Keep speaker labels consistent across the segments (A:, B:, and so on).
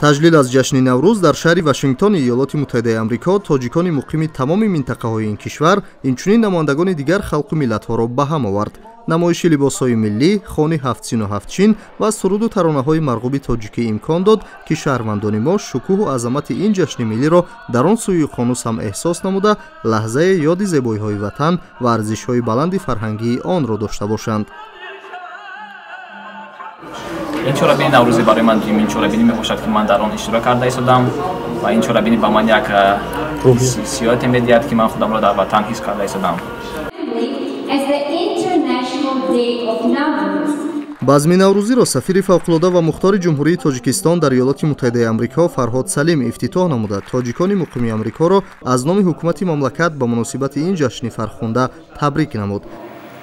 A: таҷлил аз ҷашни наврӯз дар шаҳри Вашингтони Иёлоти Муттаҳидаи Амрико тоҷикони муқими тамоми минтақаҳои ин кишвар инчунин намояндагони дигар халқу миллатҳоро ба ҳам овард. намоиши либосҳои миллӣ, хони ҳафтсину ҳафтчин ва суруду таронаҳои марғуби тоҷикӣ имкон дод, ки шаҳрвандони мо шукӯҳу азамати ин ҷашни миллиро дар он сӯи уқёнус ҳам эҳсос намуда, лаҳзае ёди зебоиҳои ватан ва арзишҳои баланди фарҳангии онро дошта бошанд.
B: ин чорабини наврӯзӣ барои ман дуюмин чорабинӣ мебошад, ки ман дар он иштирок карда истодам ва ин чорабинӣ ба ман як ҳиссиёте медиҳад, ки ман худамро дар ватан ҳис карда истодам.
A: базми наврӯзиро сафири фавқулода ва мухтори ҷумҳурии тоҷикистон дар Иёлоти Муттаҳидаи Амрико Фарҳод Салим ифтитоҳ намуда, тоҷикони муқими Амрикоро аз номи ҳукумати мамлакат ба муносибати ин ҷашни фархунда табрик намуд.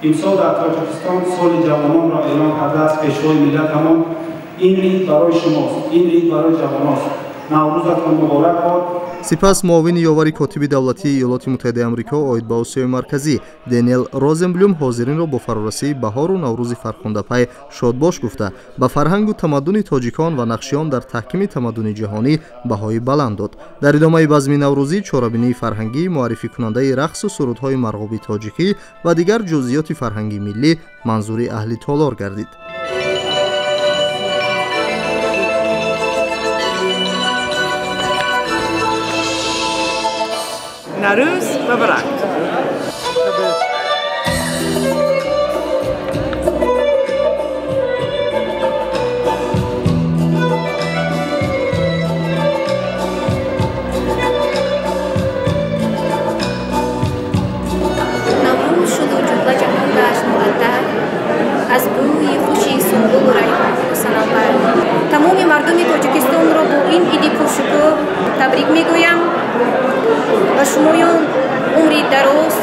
C: имсол дар Тоҷикистон соли ҷавононро эълон кардааст. пешвои миллат ҳамон ин ид барои шумост, ин ид барои ҷавоност. наврӯзатон муборак бод.
A: сипас муовини ёвари котиби давлатии Иёлоти Муттаҳидаи Амрико оид ба Осиёи Марказӣ Денел Розенблюм ҳозиринро бо фарорасии баҳору наврӯзи фархундапай шодбош гуфта, ба фарҳангу тамаддуни тоҷикон ва нақши он дар таҳкими тамаддуни ҷаҳонӣ баҳои баланд дод. дар идомаи базми наврӯзӣ чорабинии фарҳангӣ, муаррификунандаи рақсу сурудҳои марғуби тоҷикӣ ва дигар ҷузъиёти фарҳанги миллӣ манзури аҳли толор гардид.
D: Наврӯз муборак.
E: наврӯз шуду ҷумла ҷаҳон гашт муъаттар аз бӯи хуши сунбулу райҳон санавбар. тамоми мардуми тоҷикистонро бо ин иди пуршукӯҳ табрик мегӯям. ба шумоён умри дароз,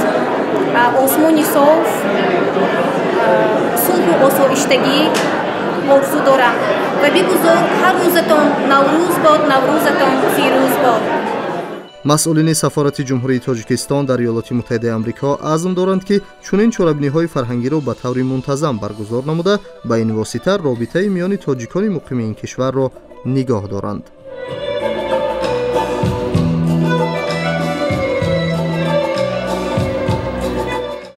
E: осмони соф, сулҳу осоиштагӣ орзу дорам ва бигузор ҳар рӯзатон наврӯз бод, наврӯзатон фирӯз бод.
A: масъулини сафорати ҷумҳурии тоҷикистон дар Иёлоти Муттаҳидаи Амрико азм доранд, ки чунин чорабиниҳои фарҳангиро ба таври мунтазам баргузор намуда, ба ин восита робитаи миёни тоҷикони муқими ин кишварро нигоҳ доранд.